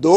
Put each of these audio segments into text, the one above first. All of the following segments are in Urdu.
2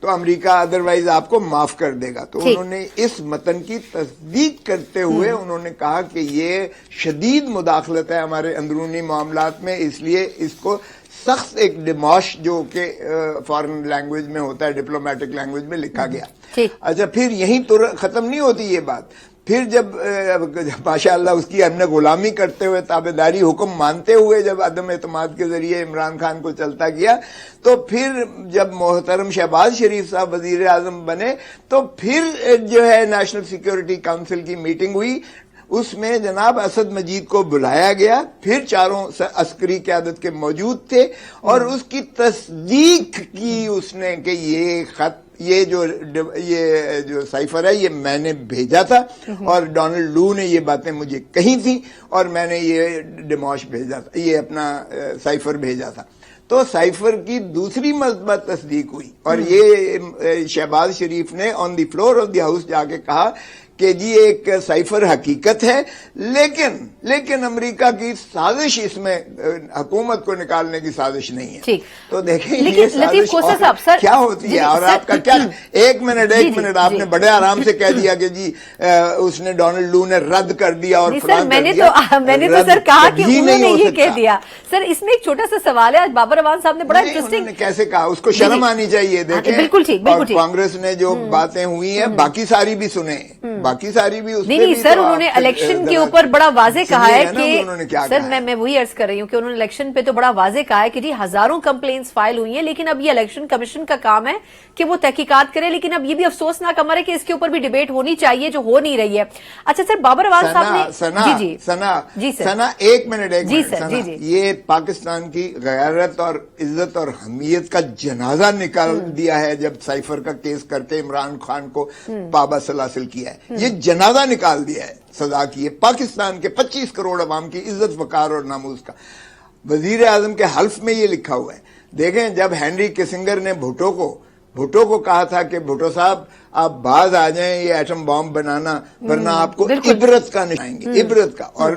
تو امریکہ ادروائز آپ کو معاف کر دے گا. تو انہوں نے اس متن کی تصدیق کرتے ہوئے انہوں نے کہا کہ یہ شدید مداخلت ہے ہمارے اندرونی معاملات میں, اس لیے اس کو سخت ایک ڈیموش جو کہ فارن لینگویج میں ہوتا ہے, ڈپلومیٹک لینگویج میں لکھا گیا. اچھا, پھر یہیں تو ختم نہیں ہوتی یہ بات. پھر جب ماشاءاللہ اس کی ہم نے غلامی کرتے ہوئے, تابعداری, حکم مانتے ہوئے جب عدم اعتماد کے ذریعے عمران خان کو چلتا گیا, تو پھر جب محترم شہباز شریف صاحب وزیر اعظم بنے تو پھر جو ہے نیشنل سیکیورٹی کونسل کی میٹنگ ہوئی, اس میں جناب اسد مجید کو بلایا گیا, پھر چاروں عسکری قیادت کے موجود تھے, اور اس کی تصدیق کی اس نے کہ یہ خط, یہ جو سائفر ہے یہ میں نے بھیجا تھا, اور ڈونلڈ لو نے یہ باتیں مجھے کہی تھیں, اور میں نے یہ ڈیموش بھیجا تھا, یہ اپنا سائفر بھیجا تھا. تو سائفر کی دوسری مرتبہ تصدیق ہوئی, اور یہ شہباز شریف نے آن دی فلور آف دی ہاؤس جا کے کہا کہ جی ایک سائفر حقیقت ہے, لیکن امریکہ کی سازش اس میں حکومت کو نکالنے کی سازش نہیں ہے. تو دیکھیں یہ سازش کیا ہوتی ہے, اور آپ کا کیا, ایک منٹ آپ نے بڑے آرام سے کہہ دیا کہ جی اس نے ڈونلڈ لو نے رد کر دیا اور میں نے تو سر کہا کہ انہوں نے یہ کہہ دیا. سر اس میں ایک چھوٹا سا سوال ہے, آج بابر اعوان صاحب نے بڑا انٹرسٹنگ کیسے کہا, اس کو شرم آنی چاہیے. دیکھیں بالکل ٹھیک, اور کانگریس نے جو باتیں ہوئی ہیں باقی ساری بھی سنیں, باقی ساری بھی اس میں نہیں سر, انہوں نے الیکشن کے اوپر بڑا واضح کہا ہے کہ سر میں وہی عرض کر رہی ہوں کہ انہوں نے الیکشن پہ تو بڑا واضح کہا ہے کہ جی ہزاروں کمپلینٹس فائل ہوئی ہیں, لیکن اب یہ الیکشن کمیشن کا کام ہے کہ وہ تحقیقات کرے. لیکن اب یہ بھی افسوسناک امر ہے کہ اس کے اوپر بھی ڈیبیٹ ہونی چاہیے جو ہو نہیں رہی ہے. اچھا سر, بابر اعوان صاحب نے سنا ایک منٹ, یہ پاکستان کی غیرت اور عزت اور حمیت کا جنازہ نکال دیا ہے جب سائفر کا کیس کر کے عمران خان کو پابا سلاسل کیا ہے. یہ جنازہ نکال دیا ہے سزا کی ہے پاکستان کے 25 کروڑ عوام کی عزت وقار اور ناموس کا. وزیر اعظم کے حلف میں یہ لکھا ہوا ہے. دیکھیں جب ہینری کسنگر نے بھٹو کو کہا تھا کہ بھٹو صاحب آپ باز آ جائیں یہ ایٹم بام بنانا, ورنہ آپ کو عبرت کا نشائیں گے, عبرت کا. اور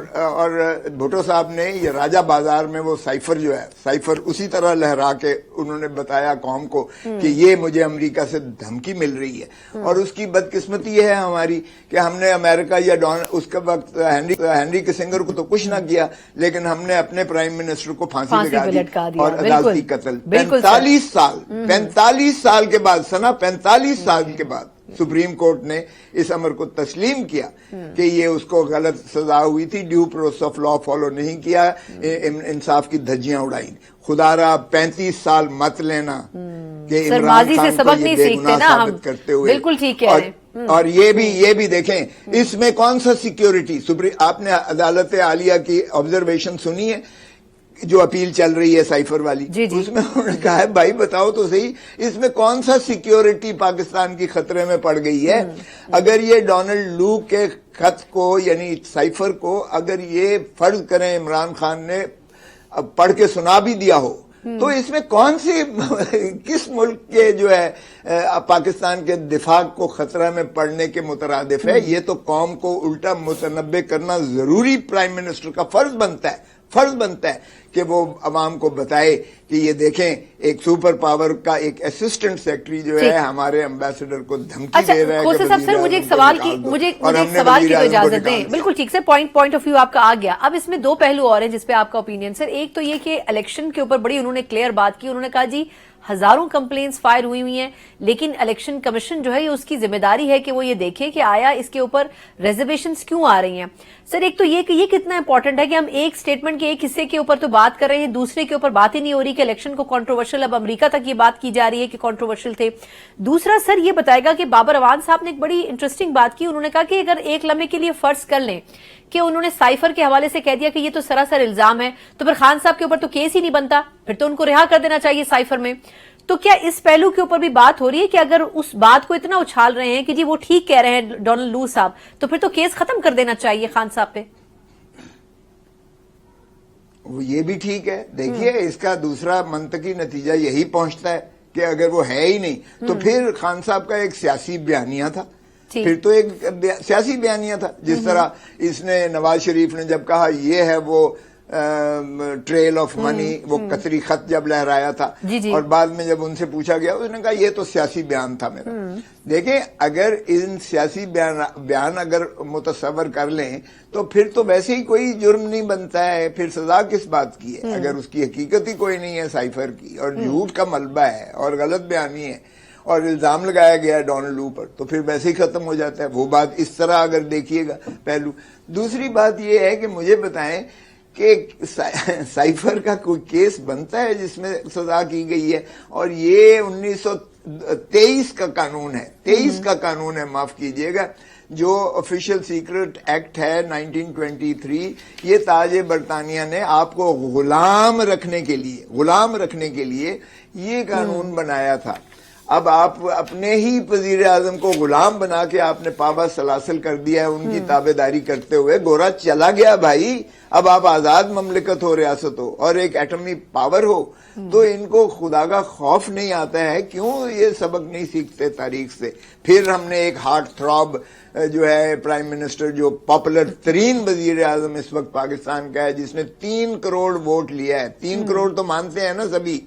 بھٹو صاحب نے یہ راجہ بازار میں وہ سائفر جو ہے, سائفر اسی طرح لہرا کے انہوں نے بتایا قوم کو کہ یہ مجھے امریکہ سے دھمکی مل رہی ہے. اور اس کی بدقسمتی یہ ہے ہماری کہ ہم نے امریکہ یا اس کے وقت ہینری کسنگر کو تو کچھ نہ کیا, لیکن ہم نے اپنے پرائم منسٹر کو پھانسی لگا دی اور عدالتی قتل. 45 سال کے بعد, سنا 45 سال کے بعد سپریم کورٹ نے اس امر کو تسلیم کیا کہ یہ اس کو غلط سزا ہوئی تھی, due process of law follow نہیں کیا, انصاف کی دھجیاں اڑائی. خدا را 35 سال مت لینا کہ عمران خان کو یہ بے گناہ ثابت کرتے ہوئے. بالکل ٹھیک ہے. اور یہ بھی دیکھیں اس میں کون سا سیکیورٹی, آپ نے عدالت عالیہ کی آبزرویشن سنی ہے جو اپیل چل رہی ہے سائفر والی, اس میں انہوں نے کہا ہے بھائی بتاؤ تو صحیح اس میں کون سا سیکیورٹی پاکستان کی خطرے میں پڑ گئی ہے. اگر یہ ڈونلڈ لو کے خط کو یعنی سائفر کو اگر یہ فرض کریں عمران خان نے پڑھ کے سنا بھی دیا ہو, تو اس میں کون سی کس ملک کے جو ہے پاکستان کے دفاع کو خطرہ میں پڑنے کے مترادف ہے. یہ تو قوم کو الٹا متنبع کرنا ضروری پرائم منسٹر کا فرض بنتا ہے کہ وہ عوام کو بتائے کہ یہ دیکھیں ایک سپر پاور کا ایک اسسٹنٹ سیکرٹری جو ہے ہمارے ایمبیسڈر کو دھمکی دے رہا ہے. سر مجھے ایک سوال کی تو اجازت دیں. بالکل ٹھیک سے پوائنٹ آف ویو آپ کا آ گیا. اب اس میں دو پہلو اور ہیں جس پہ آپ کا اوپینین سر. ایک تو یہ کہ الیکشن کے اوپر بڑی انہوں نے کلیئر بات کی, انہوں نے کہا جی ہزاروں کمپلینٹس فائل ہوئی ہیں, لیکن الیکشن کمیشن جو ہے یہ اس کی ذمہ داری ہے کہ وہ یہ دیکھے کہ آیا اس کے اوپر ریزرویشنز کیوں آ رہی ہیں. سر ایک تو یہ کہ یہ کتنا امپورٹنٹ ہے کہ ہم ایک سٹیٹمنٹ کے ایک حصے کے اوپر تو بات کر رہے ہیں, دوسرے کے اوپر بات ہی نہیں ہو رہی کہ الیکشن کو کنٹروورشل, اب امریکہ تک یہ بات کی جا رہی ہے کہ کنٹروورشل تھے. دوسرا سر یہ بتائے گا کہ بابر اعوان صاحب نے ایک بڑی انٹرسٹنگ بات کی, انہوں نے کہا کہ اگر ایک لمحے کے لیے فرض کر لیں کہ انہوں نے سائفر کے حوالے سے کہہ دیا کہ یہ تو سراسر الزام ہے, تو پھر خان صاحب کے اوپر تو کیس ہی نہیں بنتا, پھر تو ان کو رہا کر دینا چاہیے سائفر میں. تو کیا اس پہلو کے اوپر بھی بات ہو رہی ہے کہ اگر اس بات کو اتنا اچھال رہے ہیں کہ جی وہ ٹھیک کہہ رہے ہیں ڈونلڈ لو صاحب, تو پھر تو کیس ختم کر دینا چاہیے خان صاحب پہ؟ یہ بھی ٹھیک ہے. دیکھیے اس کا دوسرا منطقی نتیجہ یہی پہنچتا ہے کہ اگر وہ ہے ہی نہیں تو پھر خان صاحب کا ایک سیاسی بیانیہ تھا, پھر تو ایک سیاسی بیانیہ تھا. جس طرح اس نے نواز شریف نے جب کہا یہ ہے وہ ٹریل آف منی، وہ قطری خط جب لہرایا تھا، اور بعد میں جب ان سے پوچھا گیا اس نے کہا یہ تو سیاسی بیان تھا میرا۔ دیکھیں اگر ان سیاسی بیان اگر متصور کر لیں تو پھر تو ویسے ہی کوئی جرم نہیں بنتا ہے، پھر سزا کس بات کی ہے؟ اگر اس کی حقیقت ہی کوئی نہیں ہے سائفر کی، اور جھوٹ کا ملبہ ہے اور غلط بیانی ہے اور الزام لگایا گیا ہے ڈونلڈ لو پر، تو پھر ویسے ہی ختم ہو جاتا ہے۔ وہ بات اس طرح اگر دیکھیے گا پہلو۔ دوسری بات یہ ہے کہ مجھے بتائیں کہ سائفر کا کوئی کیس بنتا ہے جس میں سزا کی گئی ہے؟ اور یہ 1923 کا قانون ہے، 23 کا قانون ہے، معاف کیجئے گا، جو آفیشل سیکرٹ ایکٹ ہے 1923، یہ تاج برطانیہ نے آپ کو غلام رکھنے کے لیے یہ قانون بنایا تھا۔ اب آپ اپنے ہی وزیر اعظم کو غلام بنا کے آپ نے پابا سلاسل کر دیا ہے، ان کی تابعداری کرتے ہوئے۔ گورا چلا گیا بھائی، اب آپ آزاد مملکت ہو، ریاست ہو، اور ایک ایٹمی پاور ہو، تو ان کو خدا کا خوف نہیں آتا ہے؟ کیوں یہ سبق نہیں سیکھتے تاریخ سے؟ پھر ہم نے ایک ہارٹ تھراب جو ہے پرائم منسٹر، جو پاپولر ترین وزیر اعظم اس وقت پاکستان کا ہے، جس نے 3 کروڑ ووٹ لیا ہے۔ 3 کروڑ تو مانتے ہیں نا سبھی،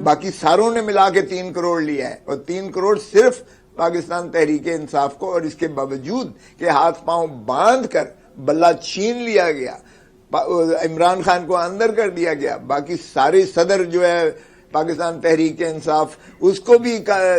باقی ساروں نے ملا کے 3 کروڑ لیا ہے، اور 3 کروڑ صرف پاکستان تحریک انصاف کو، اور اس کے باوجود کہ ہاتھ پاؤں باندھ کر بلہ چھین لیا گیا، عمران خان کو اندر کر دیا گیا، باقی سارے صدر جو ہے پاکستان تحریک انصاف، اس کو بھی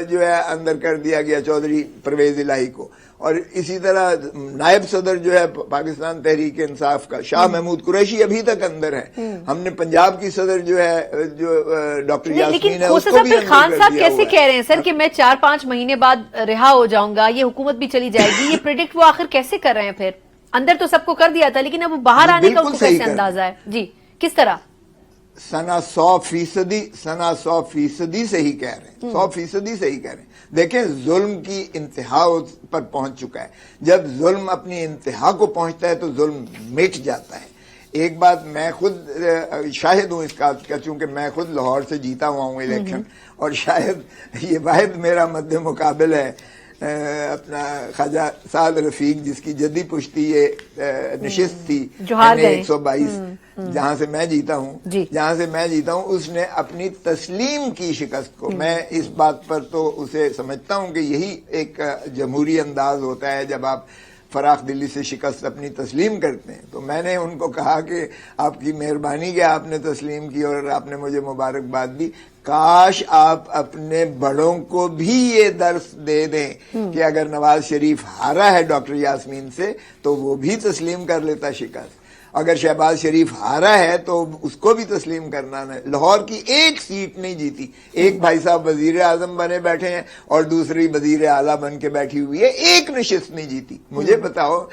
جو ہے اندر کر دیا گیا، چودھری پرویز الہی کو، اور اسی طرح نائب صدر جو ہے پاکستان تحریک انصاف کا شاہ محمود قریشی ابھی تک اندر ہے۔ ہم نے پنجاب کی صدر جو ہے جو ڈاکٹر یاسمین ہے، اس کو بھی اندر خان کر صاحب دیا کیسے کہہ رہے ہیں سر کہ میں 4-5 مہینے بعد رہا ہو جاؤں گا، یہ حکومت بھی چلی جائے گی؟ یہ پریڈکٹ وہ آخر کیسے کر رہے ہیں؟ پھر اندر تو سب کو کر دیا تھا، لیکن اب وہ باہر آنے کا ان کو کیسے اندازہ ہے؟ جی کس طرح؟ سنا 100% صحیح کہہ رہے ہیں، 100% صحیح کہہ رہے ہیں۔ دیکھیں ظلم کی انتہا پر پہنچ چکا ہے، جب ظلم اپنی انتہا کو پہنچتا ہے تو ظلم مٹ جاتا ہے۔ ایک بات میں خود شاہد ہوں اس بات کا، چونکہ میں خود لاہور سے جیتا ہوا ہوں الیکشن، اور شاید یہ واحد میرا مد مقابل ہے اپنا خواجہ سعد رفیق، جس کی جدی پشتی یہ نشست تھی 122 جہاں سے میں جیتا ہوں، اس نے اپنی تسلیم کی شکست کو۔ میں اس بات پر تو اسے سمجھتا ہوں کہ یہی ایک جمہوری انداز ہوتا ہے، جب آپ فراخ دلی سے شکست اپنی تسلیم کرتے ہیں۔ تو میں نے ان کو کہا کہ آپ کی مہربانی کہ آپ نے تسلیم کی اور آپ نے مجھے مبارکباد دی، کاش آپ اپنے بڑوں کو بھی یہ درس دے دیں کہ اگر نواز شریف ہارا ہے ڈاکٹر یاسمین سے تو وہ بھی تسلیم کر لیتا شکست، اگر شہباز شریف ہارا ہے تو اس کو بھی تسلیم کرنا ہے۔ لاہور کی ایک سیٹ نہیں جیتی، ایک بھائی صاحب وزیر اعظم بنے بیٹھے ہیں اور دوسری وزیر اعلیٰ بن کے بیٹھی ہوئی ہے، ایک نشست نہیں جیتی۔ مجھے بتاؤ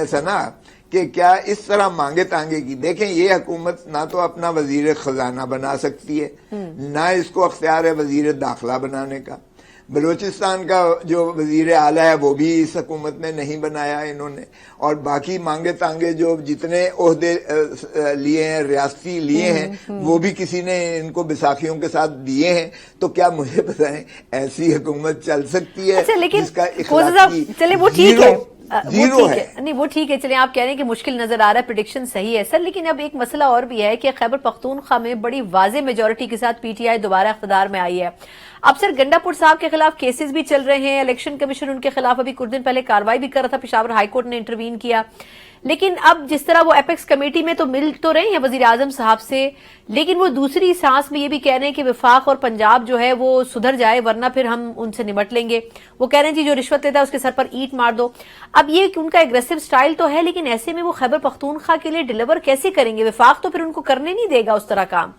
سنا کہ کیا اس طرح مانگے تانگے کی؟ دیکھیں یہ حکومت نہ تو اپنا وزیر خزانہ بنا سکتی ہے، نہ اس کو اختیار ہے وزیر داخلہ بنانے کا۔ بلوچستان کا جو وزیر اعلیٰ ہے وہ بھی اس حکومت نے نہیں بنایا انہوں نے، اور باقی مانگے تانگے جو جتنے عہدے لیے ہیں، ریاستی لیے ہیں، وہ بھی کسی نے ان کو بیساکھیوں کے ساتھ دیے ہیں۔ تو کیا مجھے بتائیں ایسی حکومت چل سکتی ہے جس کا اخلاقی زیرو ہے؟ نہیں وہ ٹھیک ہے، چلیں آپ کہہ رہے ہیں کہ مشکل نظر آ رہا ہے، پریڈکشن صحیح ہے سر، لیکن اب ایک مسئلہ اور بھی ہے کہ خیبر پختونخوا میں بڑی واضح میجورٹی کے ساتھ پی ٹی آئی دوبارہ اقتدار میں آئی ہے۔ اب سر گنڈا پور صاحب کے خلاف کیسز بھی چل رہے ہیں، الیکشن کمیشن ان کے خلاف ابھی کچھ دن پہلے کارروائی بھی کر رہا تھا، پشاور ہائی کورٹ نے انٹروین کیا، لیکن اب جس طرح وہ ایپیکس کمیٹی میں تو مل تو رہے ہیں وزیر اعظم صاحب سے، لیکن وہ دوسری سانس میں یہ بھی کہہ رہے ہیں کہ وفاق اور پنجاب جو ہے وہ سدھر جائے ورنہ پھر ہم ان سے نمٹ لیں گے۔ وہ کہہ رہے ہیں جی جو رشوت لیتا ہے اس کے سر پر اینٹ مار دو۔ اب یہ ان کا ایگریسو سٹائل تو ہے، لیکن ایسے میں وہ خیبر پختونخوا کے لیے ڈیلیور کیسے کریں گے؟ وفاق تو پھر ان کو کرنے نہیں دے گا اس طرح کام۔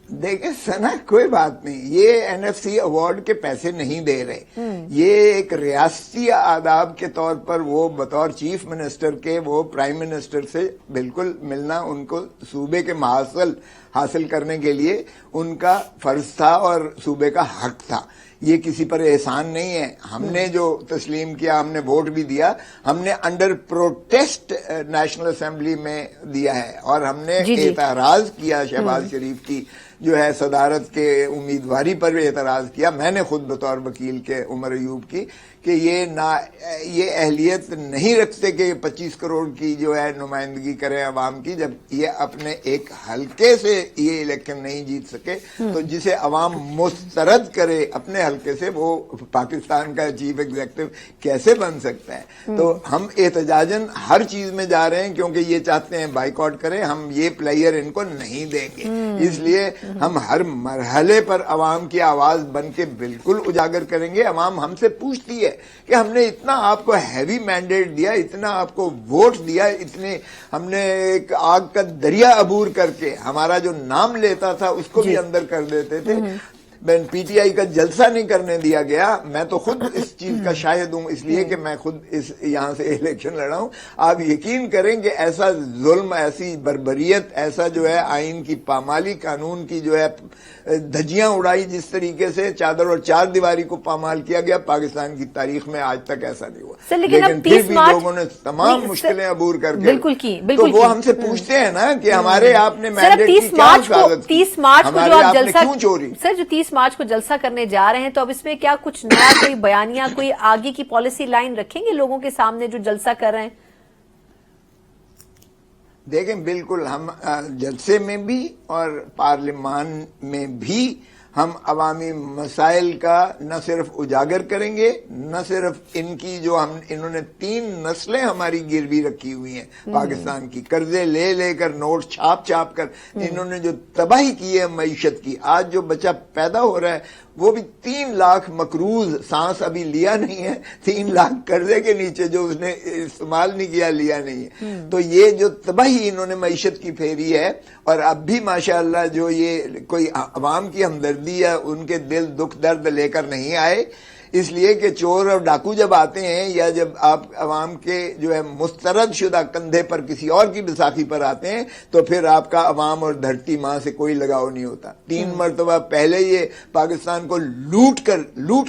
دیکھیں سنا کوئی بات نہیں، یہ این ایف سی ایوارڈ کے پیسے نہیں دے رہے، یہ ایک ریاستی آداب کے طور پر وہ بطور چیف منسٹر کے وہ پرائم منسٹر سے بالکل ملنا، ان کو صوبے کے محاصل حاصل کرنے کے لیے ان کا فرض تھا اور صوبے کا حق تھا. یہ کسی پر احسان نہیں ہے. ہم نے جو تسلیم کیا, ہم نے ووٹ بھی دیا, ہم نے انڈر پروٹیسٹ نیشنل اسمبلی میں دیا ہے, اور ہم نے اعتراض کیا شہباز شریف کی جو ہے صدارت کے امیدواری پر اعتراض کیا. میں نے خود بطور وکیل کے عمر ایوب کی کہ یہ اہلیت نہیں رکھتے کہ 25 کروڑ کی جو ہے نمائندگی کریں عوام کی, جب یہ اپنے ایک حلقے سے یہ الیکشن نہیں جیت سکے تو جسے عوام مسترد کرے اپنے حلقے سے, وہ پاکستان کا چیف ایگزیکٹو کیسے بن سکتا ہے؟ تو ہم احتجاجاً ہر چیز میں جا رہے ہیں کیونکہ یہ چاہتے ہیں بائیکاٹ کریں, ہم یہ پلیئر ان کو نہیں دیں گے. اس لیے ہم ہر مرحلے پر عوام کی آواز بن کے بالکل اجاگر کریں گے. عوام ہم سے پوچھتی ہے کہ ہم نے اتنا آپ کو ہیوی مینڈیٹ دیا, اتنا آپ کو ووٹ دیا, اتنے ہم نے ایک آگ کا دریا عبور کر کے ہمارا جو نام لیتا تھا اس کو بھی اندر کر دیتے تھے. پی ٹی آئی کا جلسہ نہیں کرنے دیا گیا. میں تو خود اس چیز کا شاہد ہوں, اس لیے کہ میں خود یہاں سے الیکشن لڑا ہوں. آپ یقین کریں کہ ایسا ظلم, ایسی بربریت, ایسا جو ہے آئین کی پامالی, قانون کی جو ہے دھجیاں اڑائی, جس طریقے سے چادر اور چار دیواری کو پامال کیا گیا, پاکستان کی تاریخ میں آج تک ایسا نہیں ہوا. لیکن پھر بھی لوگوں نے تمام مشکلیں عبور کر کے, تو وہ ہم سے پوچھتے ہیں نا کہ ہمارے آپ نے مینڈیٹ کی کیا حفاظت کی, ہمارے آپ نے کیوں چوری. سر جو 30 مارچ کو جلسہ کرنے جا رہے ہیں, تو اب اس میں کیا کچھ نیا کوئی بیانیہ, کوئی آگے کی پالیسی لائن رکھیں گے لوگوں کے سامنے جو جلسہ کر رہے ہیں؟ دیکھیں بالکل ہم جلسے میں بھی اور پارلیمان میں بھی ہم عوامی مسائل کا نہ صرف اجاگر کریں گے, نہ صرف ان کی جو انہوں نے 3 نسلیں ہماری گروی رکھی ہوئی ہیں پاکستان کی, قرضے لے لے کر, نوٹ چھاپ چھاپ کر انہوں نے جو تباہی کی ہے معیشت کی. آج جو بچہ پیدا ہو رہا ہے وہ بھی 3 لاکھ مقروض, سانس ابھی لیا نہیں ہے, 3 لاکھ قرضے کے نیچے جو اس نے استعمال نہیں کیا, لیا نہیں ہے. تو یہ جو تباہی انہوں نے معیشت کی پھیری ہے, اور اب بھی ماشاءاللہ جو یہ کوئی عوام کی ہمدردی یا ان کے دل دکھ درد لے کر نہیں آئے, اس لیے کہ چور اور ڈاکو جب آتے ہیں یا جب آپ عوام کے جو ہے مسترد شدہ کندھے پر کسی اور کی بیساکھی پر آتے ہیں تو پھر آپ کا عوام اور دھرتی ماں سے کوئی لگاؤ نہیں ہوتا. 3 مرتبہ پہلے یہ پاکستان کو لوٹ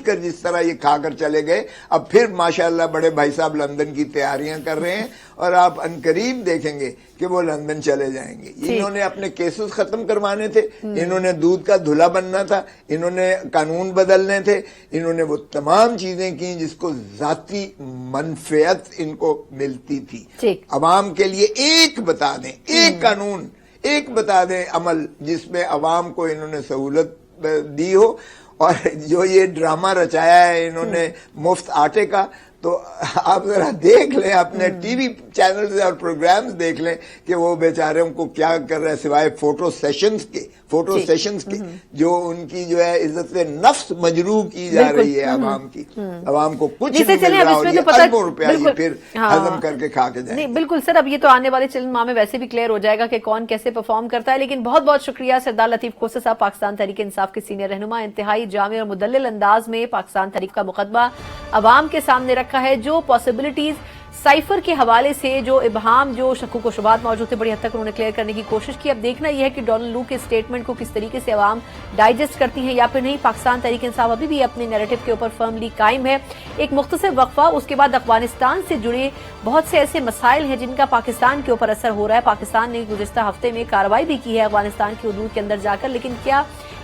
کر جس طرح یہ کھا کر چلے گئے, اب پھر ماشاءاللہ بڑے بھائی صاحب لندن کی تیاریاں کر رہے ہیں, اور آپ عنقریب دیکھیں گے کہ وہ لندن چلے جائیں گے. انہوں نے اپنے کیسز ختم کروانے تھے, انہوں نے دودھ کا دھلا بننا تھا, انہوں نے قانون بدلنے تھے, انہوں نے وہ تمام چیزیں کی جس کو ذاتی منفعت ان کو ملتی تھی. عوام کے لیے ایک بتا دیں, ایک قانون, ایک بتا دیں عمل جس میں عوام کو انہوں نے سہولت دی ہو. اور جو یہ ڈرامہ رچایا ہے انہوں نے مفت آٹے کا, تو آپ ذرا دیکھ لیں, اپنے ٹی وی چینلز اور پروگرامز دیکھ لیں کہ وہ بیچاروں کو کیا کر رہے ہیں, سوائے فوٹو سیشنز کے جو ان کی جو ہے عزت نفس مجروح کی جا رہی ہے عوام کی. عوام کو کچھ نہیں مل رہا, اور یہ اربوں روپیہ یہ پھر ہضم کر کے کھا کے جائیں. نہیں بالکل سر, اب یہ تو آنے والے چند ماہ میں ویسے بھی کلیئر ہو جائے گا کہ کون کیسے پرفارم کرتا ہے. لیکن بہت بہت شکریہ سردار لطیف کھوسہ صاحب, پاکستان تحریک انصاف کے سینئر رہنما. انتہائی جامع اور مدلل انداز میں پاکستان تحریک کا مقدمہ عوام کے سامنے رکھا ہے. جو پاسبلٹیز سائفر کے حوالے سے جو ابہام, جو شکوک و شبہات موجود تھے, بڑی حد تک انہوں نے کلیئر کرنے کی کوشش کی. اب دیکھنا یہ ہے کہ ڈونلڈ لو کے سٹیٹمنٹ کو کس طریقے سے عوام ڈائجسٹ کرتی ہیں یا پھر نہیں. پاکستان تحریک انصاف ابھی بھی اپنے نیریٹو کے اوپر فرملی قائم ہے. ایک مختصر وقفہ, اس کے بعد افغانستان سے جڑے بہت سے ایسے مسائل ہیں جن کا پاکستان کے اوپر اثر ہو رہا ہے. پاکستان نے گزشتہ ہفتے میں کارروائی بھی کی ہے افغانستان کی حدود کے اندر جا کر, لیکن کیا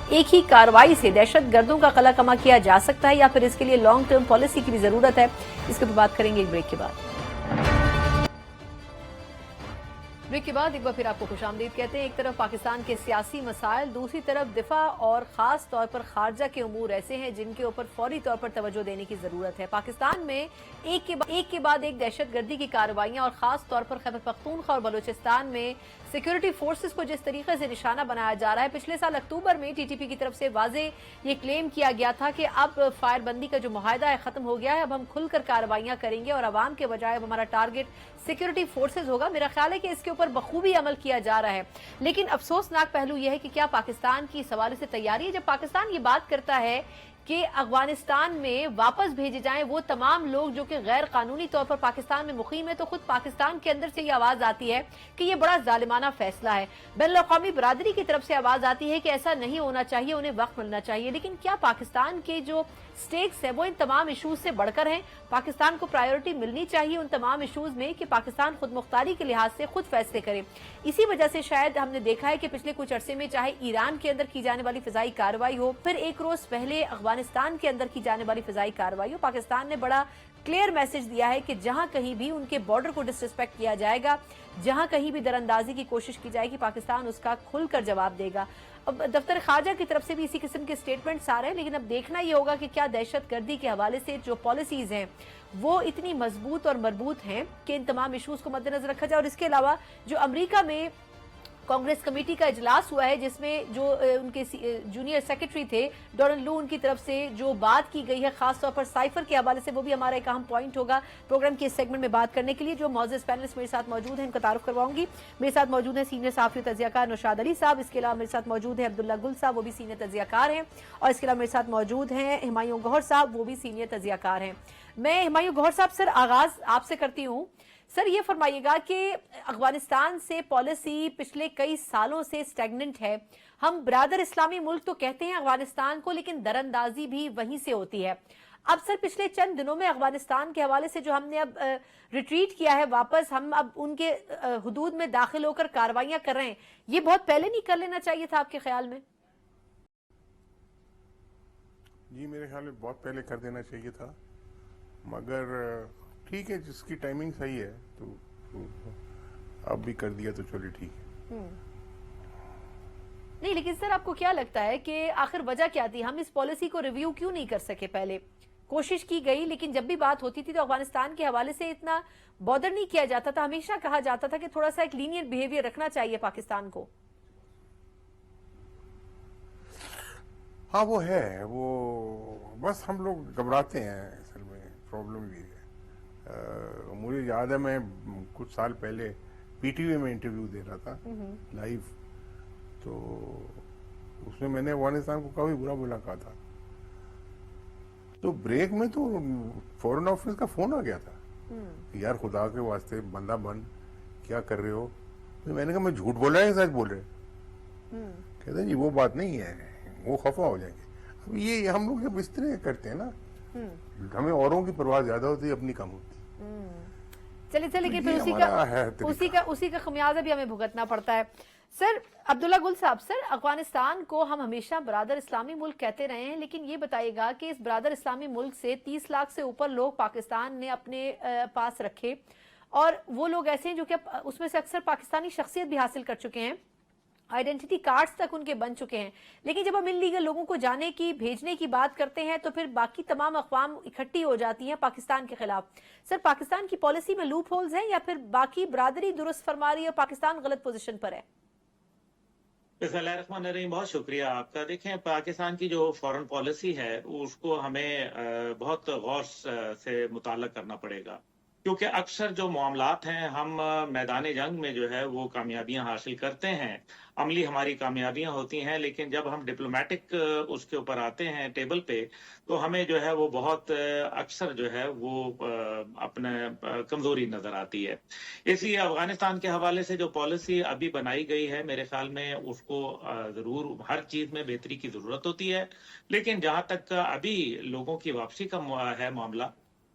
ایک ہی کارروائی سے دہشت گردوں کا قلع کما کیا جا سکتا ہے یا پھر اس کے لیے لانگ ٹرم پالیسی کی بھی ضرورت ہے؟ اس کے اوپر بات کریں گے ایک بریک کے بعد. بریک کے بعد ایک بار پھر آپ کو خوش آمدید کہتے ہیں. ایک طرف پاکستان کے سیاسی مسائل, دوسری طرف دفاع اور خاص طور پر خارجہ کے امور ایسے ہیں جن کے اوپر فوری طور پر توجہ دینے کی ضرورت ہے. پاکستان میں ایک کے بعد ایک دہشت گردی کی کارروائیاں, اور خاص طور پر خیبر پختونخوا اور بلوچستان میں سیکورٹی فورسز کو جس طریقے سے نشانہ بنایا جا رہا ہے. پچھلے سال اکتوبر میں ٹی ٹی پی کی طرف سے واضح یہ کلیم کیا گیا تھا کہ اب فائر بندی کا جو معاہدہ ہے ختم ہو گیا ہے, اب ہم کھل کر کارروائیاں کریں گے اور عوام کے بجائے اب ہمارا ٹارگٹ سیکورٹی فورسز ہوگا. میرا خیال ہے کہ اس کے اوپر بخوبی عمل کیا جا رہا ہے, لیکن افسوسناک پہلو یہ ہے کہ کیا پاکستان کی اس حوالے سے تیاری ہے؟ جب پاکستان یہ بات کرتا ہے کہ افغانستان میں واپس بھیجے جائیں وہ تمام لوگ جو کہ غیر قانونی طور پر پاکستان میں مقیم ہیں، تو خود پاکستان کے اندر سے یہ آواز آتی ہے کہ یہ بڑا ظالمانہ فیصلہ ہے. بین الاقوامی برادری کی طرف سے آواز آتی ہے کہ ایسا نہیں ہونا چاہیے، انہیں وقت ملنا چاہیے. لیکن کیا پاکستان کے جو سٹیکس ہیں وہ ان تمام ایشوز سے بڑھ کر ہیں؟ پاکستان کو پرائیورٹی ملنی چاہیے ان تمام ایشوز میں کہ پاکستان خود مختاری کے لحاظ سے خود فیصلے کرے. اسی وجہ سے شاید ہم نے دیکھا ہے کہ پچھلے کچھ عرصے میں چاہے ایران کے اندر کی جانے والی فضائی کارروائی ہو، پھر ایک روز پہلے افغانستان کے اندر کی جانے والی فضائی کارروائی ہو، پاکستان نے بڑا کلیئر میسج دیا ہے کہ جہاں کہیں بھی ان کے بارڈر کو ڈسریسپیکٹ کیا جائے گا، جہاں کہیں بھی دراندازی کی کوشش کی جائے گی، پاکستان اس کا کھل کر جواب دے گا. اب دفتر خارجہ کی طرف سے بھی اسی قسم کے سٹیٹمنٹس آ رہے ہیں، لیکن اب دیکھنا یہ ہوگا کہ کیا دہشت گردی کے حوالے سے جو پالیسیز ہیں وہ اتنی مضبوط اور مربوط ہیں کہ ان تمام ایشوز کو مد نظر رکھا جائے. اور اس کے علاوہ جو امریکہ میں کانگریس کمیٹی کا اجلاس ہوا ہے جس میں جو ان کے جونیئر سیکرٹری تھے ڈونلڈ لو، ان کی طرف سے جو بات کی گئی ہے خاص طور پر سائفر کے حوالے سے، وہ بھی ہمارا ایک اہم پوائنٹ ہوگا پروگرام کے اس سیگمنٹ میں بات کرنے کے لیے. جو معزز پینلسٹ میرے ساتھ موجود ہیں ان کا تعارف کرواؤں گی. میرے ساتھ موجود ہیں سینئر صحافی و تجزیہ کار نوشاد علی صاحب، اس کے علاوہ میرے ساتھ موجود ہیں عبداللہ گل صاحب، وہ بھی سینئر تجزیہ کار ہیں، اور اس کے علاوہ میرے ساتھ موجود ہیں ہمایوں گوہر صاحب، وہ بھی سینئر تجزیہ کار ہیں. میں ہمایوں گوہر صاحب سر آغاز آپ سے کرتی ہوں. سر یہ فرمائیے گا کہ افغانستان سے پالیسی پچھلے کئی سالوں سے سٹیگننٹ ہے. ہم برادر اسلامی ملک تو کہتے ہیں افغانستان کو، لیکن دراندازی بھی وہیں سے ہوتی ہے. اب سر پچھلے چند دنوں میں افغانستان کے حوالے سے جو ہم نے اب ریٹریٹ کیا ہے واپس، ہم اب ان کے حدود میں داخل ہو کر کاروائیاں کر رہے ہیں، یہ بہت پہلے نہیں کر لینا چاہیے تھا آپ کے خیال میں؟ جی میرے خیال میں بہت پہلے کر دینا چاہیے تھا، مگر ٹھیک ہے جس کی ٹائمنگ صحیح ہے تو اب بھی کر دیا تو چلے ٹھیک ہے. نہیں لیکن سر آپ کو کیا لگتا ہے کہ آخر وجہ کیا تھی؟ ہم اس پالیسی کو ریویو کیوں نہیں کر سکے؟ پہلے کوشش کی گئی لیکن جب بھی بات ہوتی تھی تو افغانستان کے حوالے سے اتنا بودر نہیں کیا جاتا تھا. ہمیشہ کہا جاتا تھا کہ تھوڑا سا ایک لینئر بیہیویئر رکھنا چاہیے پاکستان کو. ہاں وہ ہے، وہ بس ہم لوگ گھبراتے ہیں، اصل میں پرابلم یہ ہے. مجھے یاد ہے میں کچھ سال پہلے پی ٹی وی میں انٹرویو دے رہا تھا لائیو، تو اس میں میں نے افغانستان کو کافی برا بلا کہا تھا. تو بریک میں تو فورن آفس کا فون آ گیا تھا کہ یار خدا کے واسطے بندہ بن، کیا کر رہے ہو؟ میں نے کہا میں جھوٹ بول رہا ہے سچ بول رہے؟ کہتے ہیں جی وہ بات نہیں ہے، وہ خفا ہو جائیں گے. اب یہ ہم لوگ جب اس طرح کرتے ہیں نا، ہمیں اوروں کی پرواہ زیادہ ہوتی ہے، اپنی کم ہوتی. چلیے لیکن پھر اسی کا خمیازہ بھی ہمیں بھگتنا پڑتا ہے. سر عبداللہ گل صاحب، سر افغانستان کو ہم ہمیشہ برادر اسلامی ملک کہتے رہے ہیں، لیکن یہ بتائیے گا کہ اس برادر اسلامی ملک سے 30 لاکھ سے اوپر لوگ پاکستان نے اپنے پاس رکھے، اور وہ لوگ ایسے ہیں جو کہ اس میں سے اکثر پاکستانی شخصیت بھی حاصل کر چکے ہیں، آئیڈینٹی کارڈز تک ان کے بن چکے ہیں. لیکن جب ہم ان لیگل لوگوں کو جانے کی بھیجنے کی بات کرتے ہیں تو پھر باقی تمام اقوام اکٹھی ہو جاتی ہیں پاکستان کے خلاف. سر پاکستان کی پالیسی میں لوپ ہولز ہیں یا پھر باقی برادری درست فرما رہی ہے اور پاکستان غلط پوزیشن پر ہے؟ بسم اللہ الرحمن الرحیم، بہت شکریہ آپ کا. دیکھیں پاکستان کی جو فورن پالیسی ہے اس کو ہمیں بہت غور سے مطالعہ کرنا پڑے گا، کیونکہ اکثر جو معاملات ہیں ہم میدان جنگ میں جو ہے وہ کامیابیاں حاصل کرتے ہیں، عملی ہماری کامیابیاں ہوتی ہیں، لیکن جب ہم ڈپلومیٹک اس کے اوپر آتے ہیں ٹیبل پہ تو ہمیں جو ہے وہ بہت اکثر جو ہے وہ اپنے کمزوری نظر آتی ہے. اس لیے افغانستان کے حوالے سے جو پالیسی ابھی بنائی گئی ہے میرے خیال میں اس کو ضرور ہر چیز میں بہتری کی ضرورت ہوتی ہے، لیکن جہاں تک ابھی لوگوں کی واپسی کا ہے معاملہ،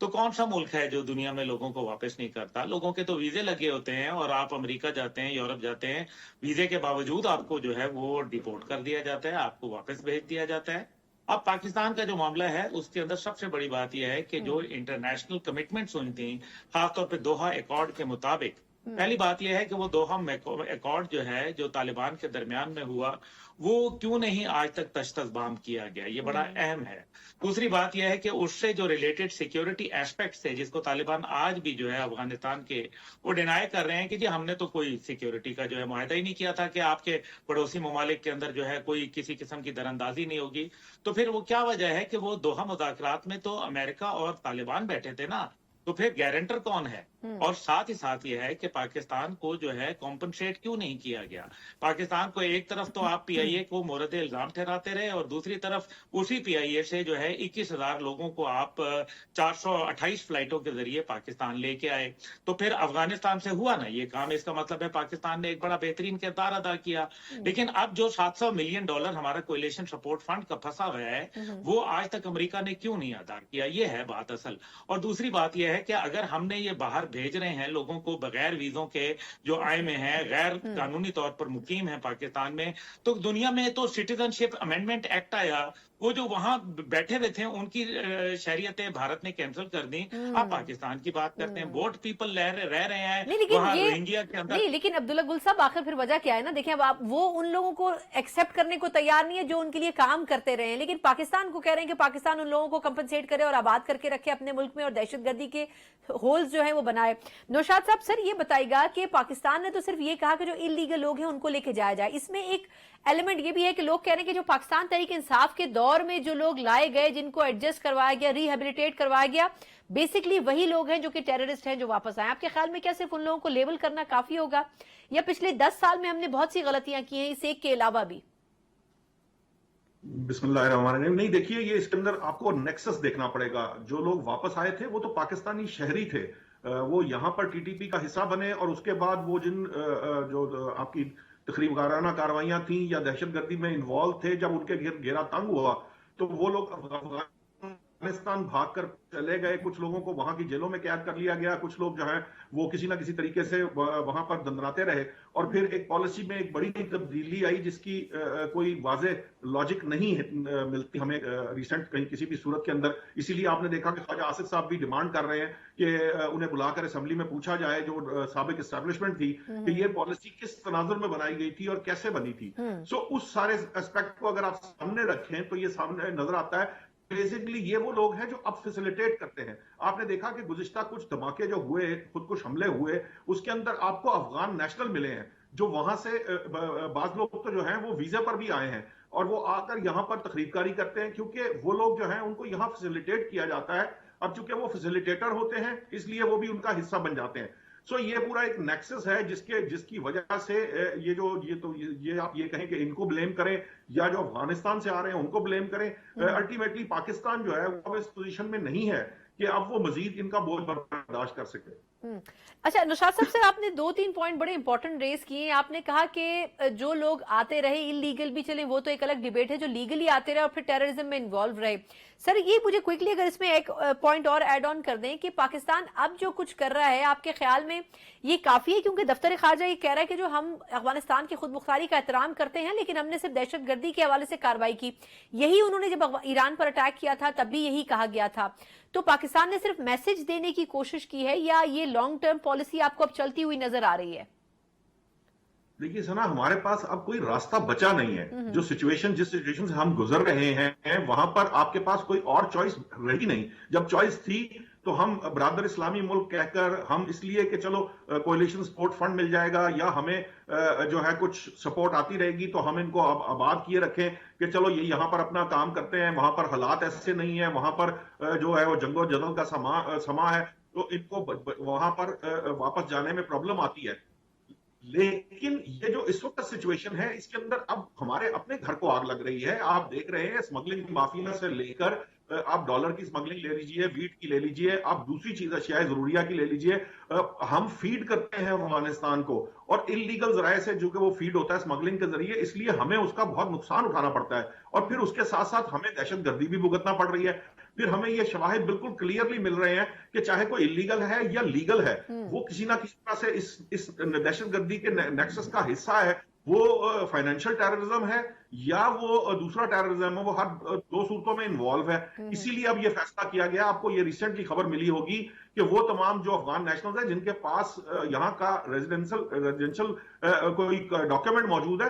تو کون سا ملک ہے جو دنیا میں لوگوں کو واپس نہیں کرتا؟ لوگوں کے تو ویزے لگے ہوتے ہیں اور آپ امریکہ جاتے ہیں، یورپ جاتے ہیں، ویزے کے باوجود آپ کو جو ہے وہ ڈیپورٹ کر دیا جاتا ہے، آپ کو واپس بھیج دیا جاتا ہے. اب پاکستان کا جو معاملہ ہے اس کے اندر سب سے بڑی بات یہ ہے کہ جو انٹرنیشنل کمٹمنٹس ہوئی تھیں، خاص طور پہ دوحہ ایکارڈ کے مطابق، پہلی بات یہ ہے کہ وہ دوحہ ایکارڈ جو ہے جو طالبان کے درمیان میں ہوا وہ کیوں نہیں آج تک تشتزبام کیا گیا، یہ بڑا اہم ہے. دوسری بات یہ ہے کہ اس سے جو ریلیٹڈ سیکیورٹی ایسپیکٹس ہے جس کو طالبان آج بھی جو ہے افغانستان کے وہ ڈینائی کر رہے ہیں کہ جی ہم نے تو کوئی سیکیورٹی کا جو ہے معاہدہ ہی نہیں کیا تھا کہ آپ کے پڑوسی ممالک کے اندر جو ہے کوئی کسی قسم کی دراندازی نہیں ہوگی. تو پھر وہ کیا وجہ ہے کہ وہ دوحہ مذاکرات میں تو امریکہ اور طالبان بیٹھے تھے نا، تو پھر گارنٹر کون ہے؟ اور ساتھ ہی ساتھ یہ ہے کہ پاکستان کو جو ہے کمپنسیٹ کیوں نہیں کیا گیا. پاکستان کو ایک طرف تو آپ پی آئی اے کو مورد الزام ٹھہراتے رہے اور دوسری طرف اسی پی آئی اے سے جو ہے 21,000 لوگوں کو آپ 428 فلائٹوں کے ذریعے پاکستان لے کے آئے. تو پھر افغانستان سے ہوا نا یہ کام. اس کا مطلب ہے پاکستان نے ایک بڑا بہترین کردار ادا کیا. لیکن اب جو $700 ملین ہمارا کولیشن سپورٹ فنڈ کا پھنسا ہوا ہے وہ آج تک امریکہ نے کیوں نہیں ادا کیا. یہ ہے بات اصل. اور دوسری بات یہ ہے کہ اگر ہم نے یہ باہر بھیج رہے ہیں لوگوں کو بغیر ویزوں کے جو آئے میں ہیں, غیر قانونی طور پر مقیم ہیں پاکستان میں, تو دنیا میں تو سٹیزن شپ امینڈمنٹ ایکٹ آیا, وہ جو وہاں بیٹھے ہوئے تھے ان کی شہریتیں بھارت نے کینسل کر دی. آپ پاکستان کی بات کرتے ہیں, بوٹ پیپل رہ رہے ہیں وہاں روہنگیا کے اندر. نہیں لیکن عبداللہ گل صاحب آخر پھر وجہ کیا ہے نا, دیکھیں اب آپ وہ ان لوگوں کو ایکسپٹ کرنے کو تیار نہیں ہے جو ان کے لیے کام کرتے رہے ہیں, لیکن پاکستان کو کہہ رہے ہیں کہ پاکستان ان لوگوں کو کمپنسیٹ کرے اور آباد کر کے رکھے اپنے ملک میں اور دہشت گردی کے ہولز جو ہیں وہ بنائے. نوشاد صاحب سر یہ بتائے گا کہ پاکستان نے تو صرف یہ کہا کہ جو انلیگل لوگ ہیں ان کو لے کے جایا جائے, اس میں ایک ایلیمنٹ یہ بھی ہے کہ لوگ کہہ رہے ہیں کہ جو پاکستان تحریک انصاف کے دور میں جو لوگ لائے گئے, جن کو ایڈجسٹ کروایا گیا, ریہیبلیٹیٹ کروایا گیا, بیسکلی وہی لوگ ہیں جو کہ ٹیررسٹ ہیں جو واپس آئے. آپ کے خیال میں کیا صرف ان لوگوں کو لیبل کرنا کافی ہوگا یا پچھلے 10 سال میں ہم نے بہت سی غلطیاں کی ہیں اس ایک کے علاوہ بھی؟ بسم اللہ الرحمن الرحیم. نہیں دیکھیے یہ اس کے اندر آپ کو نیکسس دیکھنا پڑے گا. جو لوگ واپس آئے تھے وہ تو پاکستانی شہری تھے, وہ یہاں پر ٹی ٹی پی کا حصہ بنے اور اس کے بعد وہ جن جو آپ کی تخریب کارانہ کاروائیاں تھیں یا دہشت گردی میں انوالو تھے, جب ان کے گھیرا تنگ ہوا تو وہ لوگ افغانستان بھاگ کر چلے گئے. کچھ لوگوں کو وہاں کی جیلوں میں قید کر لیا گیا, کچھ لوگ جو ہیں وہ کسی نہ کسی طریقے سے وہاں پر دندراتے رہے, اور پھر ایک پالیسی میں ایک بڑی تبدیلی آئی جس کی کوئی واضح لاجک نہیں ملتی ہمیں ریسنٹ کہیں کسی بھی صورت کے اندر. اسی لیے آپ نے دیکھا کہ خواجہ آصف صاحب بھی ڈیمانڈ کر رہے ہیں کہ انہیں بلا کر اسمبلی میں پوچھا جائے جو سابق اسٹیبلشمنٹ تھی کہ یہ پالیسی کس تناظر میں بنائی گئی تھی اور کیسے بنی تھی. سو اس سارے اسپیکٹ کو اگر آپ سامنے رکھیں تو یہ سامنے نظر آتا ہے بیسیکلی یہ وہ لوگ ہیں جو اب فیسیلیٹیٹ کرتے ہیں. آپ نے دیکھا کہ گزشتہ کچھ دھماکے جو ہوئے, خودکش حملے ہوئے, اس کے اندر آپ کو افغان نیشنل ملے ہیں جو وہاں سے بعض لوگ تو جو ہیں وہ ویزے پر بھی آئے ہیں اور وہ آ کر یہاں پر تخریب کاری کرتے ہیں, کیونکہ وہ لوگ جو ہیں ان کو یہاں فیسیلیٹیٹ کیا جاتا ہے. اب چونکہ وہ فیسیلیٹیٹر ہوتے ہیں اس لیے وہ بھی ان کا حصہ بن جاتے ہیں. سو یہ پورا ایک نیکسس ہے جس کی وجہ سے یہ آپ یہ کہیں کہ ان کو بلیم کریں یا جو افغانستان سے آ رہے ہیں ان کو بلیم کریں. الٹیمیٹلی پاکستان جو ہے وہ اس پوزیشن میں نہیں ہے کہ اب وہ مزید ان کا بوجھ برداشت کر سکے. اچھا نوشاد صاحب سر آپ نے 2-3 پوائنٹ بڑے امپورٹنٹ ریز کیے ہیں. آپ نے کہا کہ جو لوگ آتے رہے انلیگل بھی چلیں وہ تو ایک الگ ڈیبیٹ ہے, جو لیگلی آتے رہے اور پھر ٹیررزم میں انوالو رہے. سر یہ مجھے کوئکلی اگر اس میں ایک پوائنٹ اور ایڈ آن کر دیں کہ پاکستان اب جو کچھ کر رہا ہے آپ کے خیال میں یہ کافی ہے؟ کیونکہ دفتر خارجہ یہ کہہ رہا ہے کہ جو ہم افغانستان کی خود مختاری کا احترام کرتے ہیں لیکن ہم نے صرف دہشت گردی کے حوالے سے کارروائی کی. یہی انہوں نے جب ایران پر اٹیک کیا تھا تب بھی یہی کہا گیا تھا. تو پاکستان نے صرف میسج دینے کی کوشش کی ہے یا یہ لانگ ٹرم پالیسی آپ کو اب چلتی ہوئی نظر آ رہی ہے؟ دیکھیے سنا, ہمارے پاس اب کوئی راستہ بچا نہیں ہے. جس سچویشن سے ہم گزر رہے ہیں وہاں پر آپ کے پاس کوئی اور چوائس رہی نہیں. جب چوائس تھی تو ہم برادر اسلامی ملک کہہ کر ہم اس لیے کہ چلو کولیشن سپورٹ فنڈ مل جائے گا یا ہمیں جو ہے کچھ سپورٹ آتی رہے گی تو ہم ان کو آباد کیے رکھیں کہ چلو یہ یہاں پر اپنا کام کرتے ہیں, وہاں پر حالات ایسے نہیں ہیں, وہاں پر جو ہے وہ جنگ و جدل کا سما ہے تو ان کو وہاں پر واپس جانے میں پرابلم آتی ہے. لیکن یہ جو اس وقت سچویشن ہے اس کے اندر اب ہمارے اپنے گھر کو آگ لگ رہی ہے. آپ دیکھ رہے ہیں اسمگلنگ مافیا سے لے کر آپ ڈالر کی اسمگلنگ لے لیجئے, ویٹ کی لے لیجئے, آپ دوسری چیز اشیاء ضروریہ کی لے لیجئے. ہم فیڈ کرتے ہیں افغانستان کو اور انلیگل ذرائع سے جو کہ وہ فیڈ ہوتا ہے اسمگلنگ کے ذریعے, اس لیے ہمیں اس کا بہت نقصان اٹھانا پڑتا ہے اور پھر اس کے ساتھ ساتھ ہمیں دہشت گردی بھی بھگتنا پڑ رہی ہے. پھر ہمیں یہ شواہد بالکل کلیئرلی مل رہے ہیں کہ چاہے کوئی انلیگل ہے یا لیگل ہے وہ کسی نہ کسی طرح سے اس دہشت گردی کے نیکسس کا حصہ ہے. وہ فائنینشل ٹیررزم ہے یا وہ دوسرا ٹیررزم ہے, وہ ہر دو صورتوں میں انوالو ہے. اسی لیے اب یہ فیصلہ کیا گیا. آپ کو یہ ریسنٹلی خبر ملی ہوگی کہ وہ تمام جو افغان نیشنلز ہیں جن کے پاس یہاں کا ریزیڈینشل کوئی ڈاکیومنٹ موجود ہے